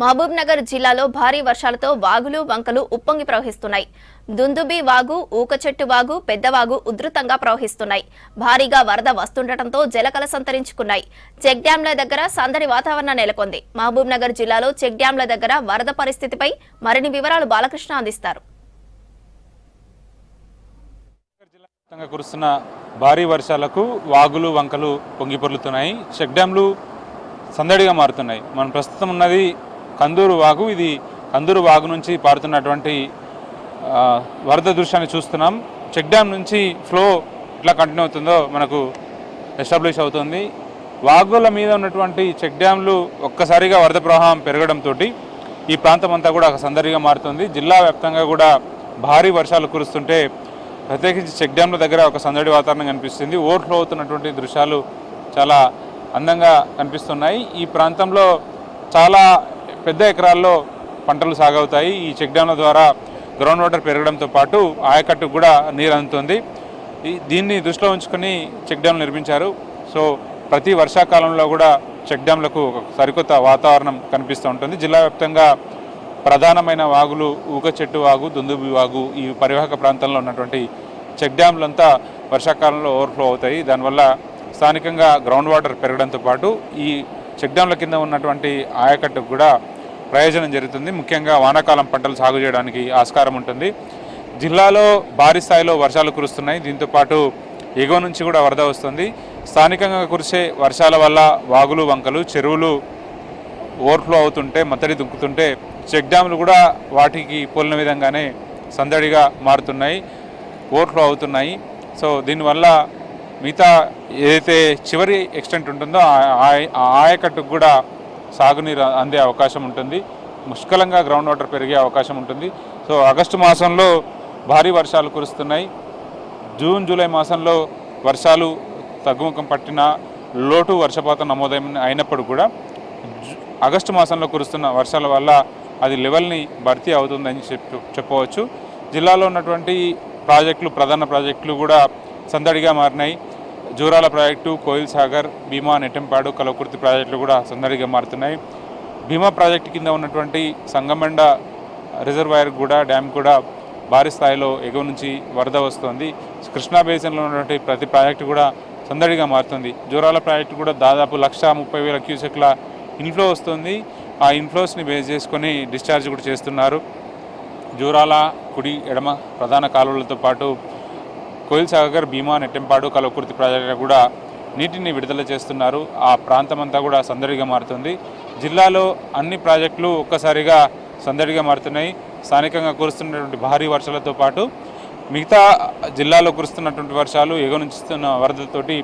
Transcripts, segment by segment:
మహబూబ్ నగర్ జిల్లాలో భారీ వర్షాలతో వాగులు వంకలు ఉప్పొంగి ప్రవహిస్తున్నాయి. దుందుబి వాగు, ఊకచెట్టు వాగు, పెద్దవాగు ఉధృతంగా ప్రవహిస్తున్నాయి. భారీగా వరద వస్తుండటంతో జలకల సంతరించుకున్నాయి. చెక్ డ్యాంల దగ్గర సందడి వాతావరణం నెలకొంది. మహబూబ్ నగర్ జిల్లాలో చెక్ డ్యాంల దగ్గర వరద పరిస్థితిపై మరిన్ని వివరాలు బాలకృష్ణ అందిస్తారు. కురుస్తున్న భారీ వర్షాలకు వాగులు వంకలు పొంగిపొర్లుతున్నాయి. చెక్ డ్యాంలు సందడిగా మారుతున్నాయి. మనం ప్రస్తుతం ఉన్నది కందూరు వాగు. ఇది కందూరు వాగు నుంచి పారుతున్నటువంటి వరద దృశ్యాన్ని చూస్తున్నాం. చెక్ డ్యామ్ నుంచి ఫ్లో ఎట్లా కంటిన్యూ అవుతుందో మనకు ఎస్టాబ్లిష్ అవుతుంది. వాగుల మీద ఉన్నటువంటి చెక్ డ్యాంలు ఒక్కసారిగా వరద ప్రవాహం పెరగడంతో ఈ ప్రాంతం అంతా కూడా సందడిగా మారుతుంది. జిల్లా వ్యాప్తంగా కూడా భారీ వర్షాలు కురుస్తుంటే ప్రత్యేకించి చెక్ డ్యాంల దగ్గర ఒక సందడి వాతావరణం కనిపిస్తుంది. ఓవర్ఫ్లో అవుతున్నటువంటి దృశ్యాలు చాలా అందంగా కనిపిస్తున్నాయి. ఈ ప్రాంతంలో చాలా పెద్ద ఎకరాల్లో పంటలు సాగవుతాయి. ఈ చెక్ డ్యాంల ద్వారా గ్రౌండ్ వాటర్ పెరగడంతో పాటు ఆయకట్టుకు కూడా నీరు అందుతుంది. దీన్ని దృష్టిలో ఉంచుకొని చెక్ డ్యాంలు నిర్మించారు. సో ప్రతి వర్షాకాలంలో కూడా చెక్ డ్యాంలకు ఒక సరికొత్త వాతావరణం కనిపిస్తూ ఉంటుంది. జిల్లా వ్యాప్తంగా ప్రధానమైన వాగులు ఊకచెట్టు వాగు, దుందుబి వాగు, ఈ పరివాహక ప్రాంతంలో ఉన్నటువంటి చెక్ డ్యాంలంతా వర్షాకాలంలో ఓవర్ఫ్లో అవుతాయి. దానివల్ల స్థానికంగా గ్రౌండ్ వాటర్ పెరగడంతో పాటు ఈ చెక్ డ్యాంల కింద ఉన్నటువంటి ఆయకట్టుకు కూడా ప్రయోజనం జరుగుతుంది. ముఖ్యంగా వానాకాలం పంటలు సాగు చేయడానికి ఆస్కారం ఉంటుంది. జిల్లాలో భారీ స్థాయిలో వర్షాలు కురుస్తున్నాయి. దీంతోపాటు ఎగువ నుంచి కూడా వరద వస్తుంది. స్థానికంగా కురిసే వర్షాల వల్ల వాగులు వంకలు చెరువులు ఓవర్ఫ్లో అవుతుంటే మత్తడి దుక్కుతుంటే చెక్ డ్యాములు కూడా వాటికి పోలిన విధంగానే సందడిగా మారుతున్నాయి, ఓవర్ఫ్లో అవుతున్నాయి. సో దీనివల్ల మిగతా ఏదైతే చివరి ఎక్స్టెంట్ ఉంటుందో ఆయకట్టుకు కూడా సాగునీరు అందే అవకాశం ఉంటుంది. ముష్కలంగా గ్రౌండ్ వాటర్ పెరిగే అవకాశం ఉంటుంది. సో ఆగస్టు మాసంలో భారీ వర్షాలు కురుస్తున్నాయి. జూన్ జూలై మాసంలో వర్షాలు తగ్గుముఖం పట్టిన లోటు వర్షపాతం అయినప్పుడు కూడా ఆగస్టు మాసంలో కురుస్తున్న వర్షాల వల్ల అది లెవెల్ని భర్తీ అవుతుందని చెప్పవచ్చు. జిల్లాలో ఉన్నటువంటి ప్రాజెక్టులు, ప్రధాన ప్రాజెక్టులు కూడా సందడిగా మారినాయి. జూరాల ప్రాజెక్టు, కోయిల్ సాగర్, భీమా, నెట్టెంపాడు, కలవకుర్తి ప్రాజెక్టులు కూడా సందడిగా మారుతున్నాయి. భీమా ప్రాజెక్టు కింద ఉన్నటువంటి సంగమండ రిజర్వాయర్ కూడా డ్యామ్ కూడా భారీ స్థాయిలో ఎగువ నుంచి వరద వస్తుంది. కృష్ణా బేసిన్లో ఉన్నటువంటి ప్రతి ప్రాజెక్టు కూడా సందడిగా మారుతుంది. జూరాల ప్రాజెక్టు కూడా దాదాపు 1,30,000 క్యూసెక్ల ఇన్ఫ్లో వస్తుంది. ఆ ఇన్ఫ్లోస్ని బేస్ చేసుకొని డిశ్చార్జ్ కూడా చేస్తున్నారు. జూరాల కుడి ఎడమ ప్రధాన కాలువలతో పాటు కోయిల్ సాగర్, భీమా, నెట్టెంపాడు, కలవకుర్తి ప్రాజెక్టులు కూడా నీటిని విడుదల చేస్తున్నారు. ఆ ప్రాంతం అంతా కూడా సందడిగా మారుతుంది. జిల్లాలో అన్ని ప్రాజెక్టులు ఒక్కసారిగా సందడిగా మారుతున్నాయి. స్థానికంగా కురుస్తున్నటువంటి భారీ వర్షాలతో పాటు మిగతా జిల్లాలో కురుస్తున్నటువంటి వర్షాలు, ఎగువ నుంచిస్తున్న వరదతోటి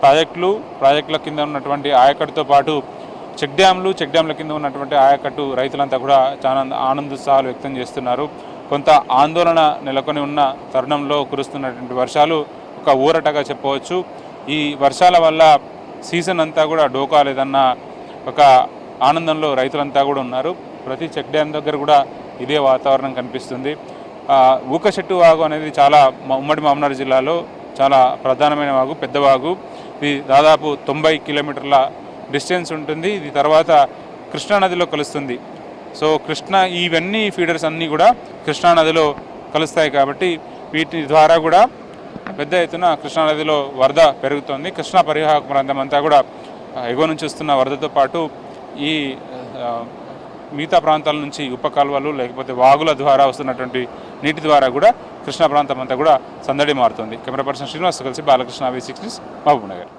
ప్రాజెక్టుల కింద ఉన్నటువంటి ఆయకట్టుతో పాటు చెక్ డ్యాంల కింద ఉన్నటువంటి ఆయకట్టు రైతులంతా కూడా చాలా ఆనందోత్సాహాలు వ్యక్తం చేస్తున్నారు. కొంత ఆందోళన నెలకొని ఉన్న తరుణంలో కురుస్తున్నటువంటి వర్షాలు ఒక ఊరటగా చెప్పవచ్చు. ఈ వర్షాల వల్ల సీజన్ అంతా కూడా డోకా లేదన్న ఒక ఆనందంలో రైతులంతా కూడా ఉన్నారు. ప్రతి చెక్ డ్యామ్ దగ్గర కూడా ఇదే వాతావరణం కనిపిస్తుంది. ఊకచెట్టు వాగు అనేది చాలా ఉమ్మడి మహబూబ్నగర్ జిల్లాలో చాలా ప్రధానమైన వాగు, పెద్ద వాగు. ఇది దాదాపు 90 కిలోమీటర్ల డిస్టెన్స్ ఉంటుంది. ఇది తర్వాత కృష్ణానదిలో కలుస్తుంది. సో ఇవన్నీ ఫీడర్స్ అన్నీ కూడా కృష్ణానదిలో కలుస్తాయి కాబట్టి వీటి ద్వారా కూడా పెద్ద ఎత్తున కృష్ణానదిలో వరద పెరుగుతుంది. కృష్ణా పరివాహక ప్రాంతం అంతా కూడా ఎగువ నుంచి వస్తున్న వరదతో పాటు ఈ మిగతా ప్రాంతాల నుంచి ఉపకాలువలు లేకపోతే వాగుల ద్వారా వస్తున్నటువంటి నీటి ద్వారా కూడా కృష్ణా ప్రాంతం అంతా కూడా సందడి మారుతుంది. కెమెరా పర్సన్ శ్రీనివాస్ కలిసి బాలకృష్ణ, V6 న్యూస్, మహబూబ్ నగర్.